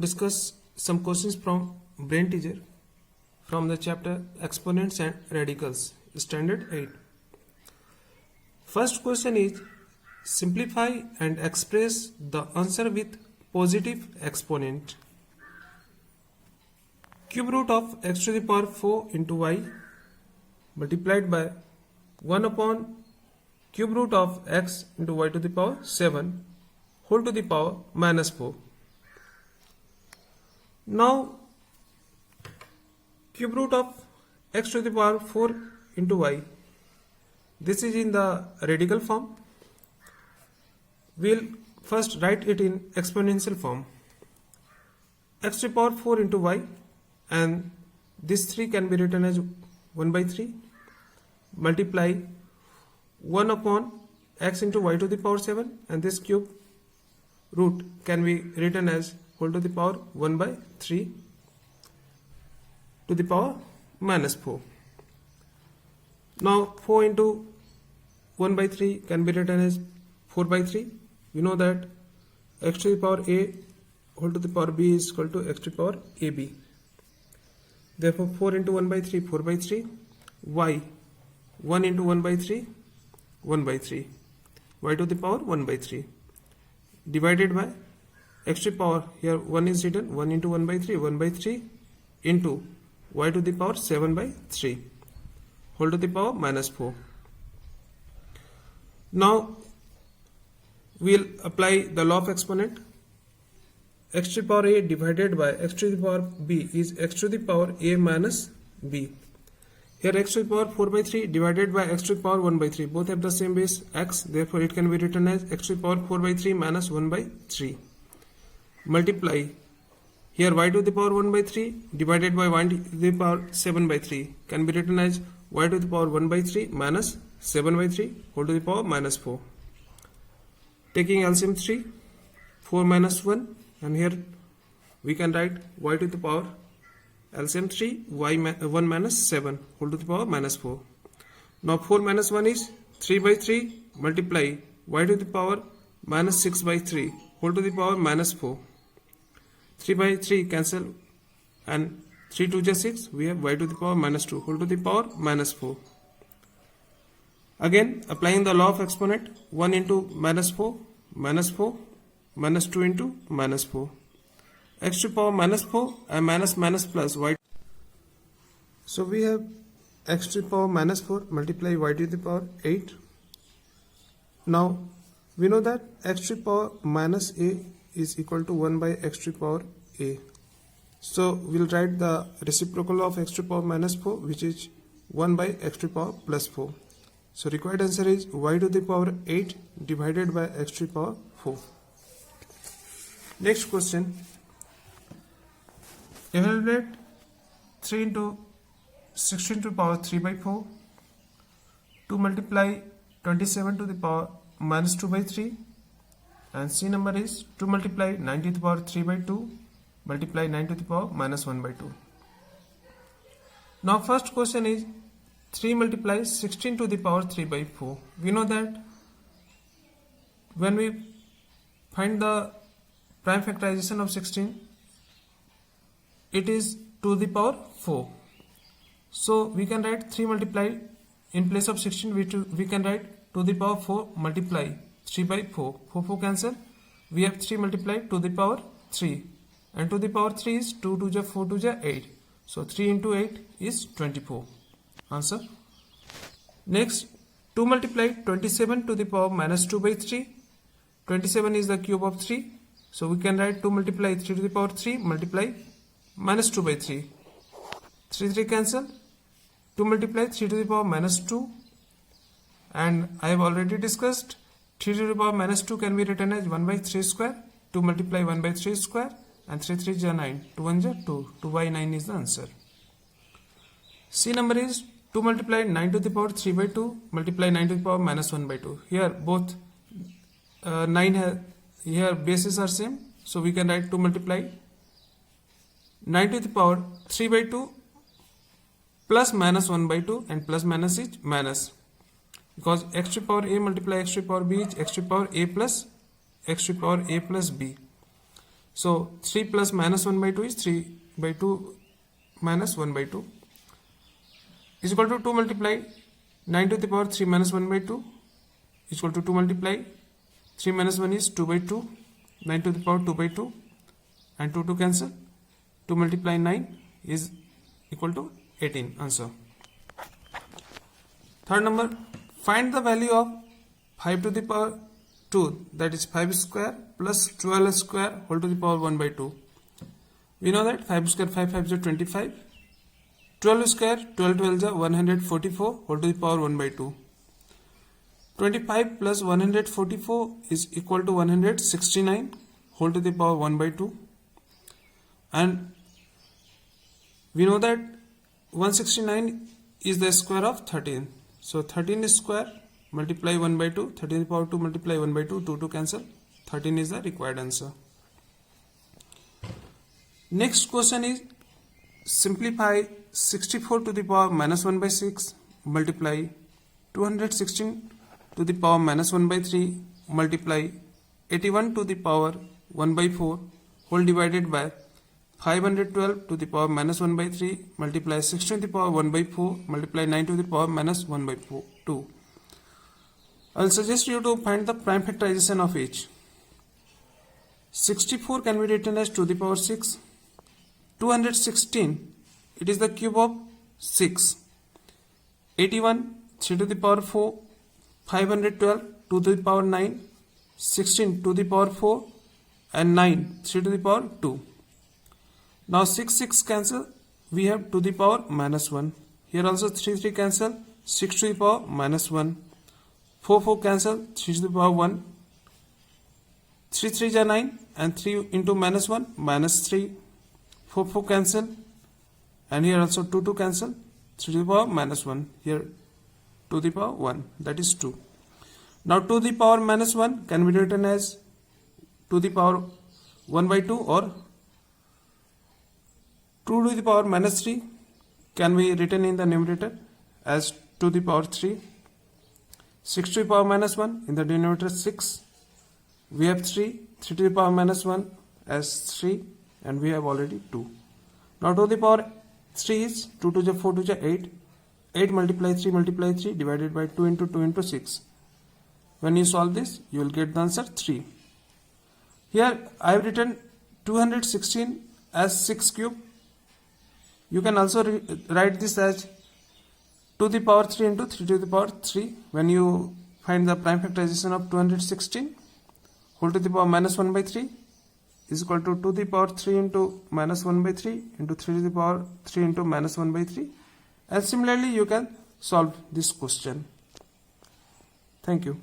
discuss some questions from Brain Teacher from the chapter Exponents and Radicals, Standard 8. First question is simplify and express the answer with positive exponent. Cube root of x to the power 4 into y multiplied by 1 upon cube root of x into y to the power 7 whole to the power minus 4. Now cube root of x to the power 4 into y, this is in the radical form. We'll first write it in exponential form. X to the power 4 into y, and this 3 can be written as 1 by 3 multiply 1 upon x into y to the power 7, and this cube root can be written as whole to the power 1 by 3 to the power minus 4. Now 4 into 1 by 3 can be written as 4 by 3. We know that x to the power a whole to the power b is equal to x to the power ab. Therefore 4 into 1 by 3, 4 by 3. Y, 1 into 1 by 3, 1 by 3. Y to the power 1 by 3. Divided by x to the power, here 1 is written, 1 into 1 by 3, 1 by 3 into y to the power 7 by 3 whole to the power minus 4. Now we'll apply the law of exponent. X to the power a divided by x to the power b is x to the power a minus b. Here x to the power 4 by 3 divided by x to the power 1 by 3. Both have the same base x. Therefore it can be written as x to the power 4 by 3 minus 1 by 3. Multiply. Here y to the power 1 by 3 divided by y to the power 7 by 3 can be written as y to the power 1 by 3 minus 7 by 3 whole to the power minus 4. Taking LCM 3, 4 minus 1, and here we can write y to the power LCM 3, 1 minus 7 whole to the power minus 4. Now 4 minus 1 is 3 by 3 multiply y to the power minus 6 by 3 whole to the power minus 4. 3 by 3 cancel, and 3 2 is 6. We have y to the power minus 2 whole to the power minus 4. Again applying the law of exponent, 1 into minus 4, minus 4, minus 2 into minus 4. X to the power minus 4 and minus plus y. So we have x to the power minus 4 multiply y to the power 8. Now we know that x to the power minus a is equal to 1 by x to the power a. So we'll write the reciprocal of x to the power minus 4, which is 1 by x to the power plus 4. So required answer is y to the power 8 divided by x to the power 4. Next question. Evaluate 3 into 16 to the power 3 by 4 to multiply 27 to the power minus 2 by 3, and C number is to multiply 9 to the power 3 by 2 multiply 9 to the power minus 1 by 2. Now first question is 3 multiply 16 to the power 3 by 4. We know that when we find the prime factorization of 16, it is to the power 4. So we can write 3 multiply in place of 16, we can write to the power 4 multiply 3 by 4. 4 cancel. We have 3 multiply to the power 3, and to the power 3 is 2 2 4 2 8. So 3 into 8 is 24. Answer. Next, 2 multiply 27 to the power minus 2 by 3. 27 is the cube of 3. So we can write 2 multiply 3 to the power 3 multiply minus 2 by 3. 3 cancel. 2 multiply 3 to the power minus 2. And I have already discussed 3 to the power minus 2 can be written as 1 by 3 square. 2 multiply 1 by 3 square. And 3 3 is 9. 2 1 is 2. 2 by 9 is the answer. C number is 2 multiply 9 to the power 3 by 2 multiply 9 to the power minus 1 by 2. Here both 9 here bases are same. So we can write 2 multiply 9 to the power 3 by 2 plus minus 1 by 2, and plus minus is minus. because x to the power a multiply x to the power b is x to the power a plus x to the power a plus b. So 3 plus minus 1 by 2 is 3 by 2 minus 1 by 2 is equal to 2 multiply 9 to the power 3 minus 1 by 2 is equal to 2 multiply 3 minus 1 is 2 by 2, 9 to the power 2 by 2 and 2 cancel. 2 multiply 9 is equal to 18. Answer. Third number, find the value of 5 to the power 2, that is 5 square plus 12 square whole to the power 1 by 2. We know that 5 square 5 5 is 25. 12 square 12 12 is 144 whole to the power 1 by 2. 25 plus 144 is equal to 169 whole to the power 1 by 2. And we know that 169 is the square of 13. So 13 square multiply 1 by 2, 13 to the power 2 multiply 1 by 2, 2 to cancel. 13 is the required answer. Next question is, simplify 64 to the power minus 1 by 6 multiply 216 to the power minus 1 by 3 multiply 81 to the power 1 by 4 whole divided by 512 to the power minus 1 by 3 multiply 16 to the power 1 by 4 multiply 9 to the power minus 1 by 2. I will suggest you to find the prime factorization of each. 64 can be written as 2 to the power 6. 216, it is the cube of 6. 81, 3 to the power 4. 512, 2 to the power 9. 16, 2 to the power 4. And 9, 3 to the power 2. Now 6 cancel, we have 2 to the power minus 1. Here also 3 cancel, 6 to the power minus 1. 4 cancel, 3 to the power 1. 3 is 9 and 3 into minus 1 minus 3. 4 cancel, and here also 2 cancel, 3 to the power minus 1. Here 2 to the power 1, that is 2. Now 2 to the power minus 1 can be written as 2 to the power 1 by 2, or 2 to the power minus 3 can be written in the numerator as 2 to the power 3. 6 to the power minus 1 in the denominator 6. We have 3 to the power minus 1 as 3, and we have already 2. Now 2 to the power 3 is 2 to the 4 to the 8. 8 multiply 3 divided by 2 into 6. When you solve this, you will get the answer 3. Here I have written 216 as 6 cube. You can also write this as 2 to the power 3 into 3 to the power 3. When you find the prime factorization of 216 whole to the power minus 1 by 3 is equal to 2 to the power 3 into minus 1 by 3 into 3 to the power 3 into minus 1 by 3. And similarly you can solve this question. Thank you.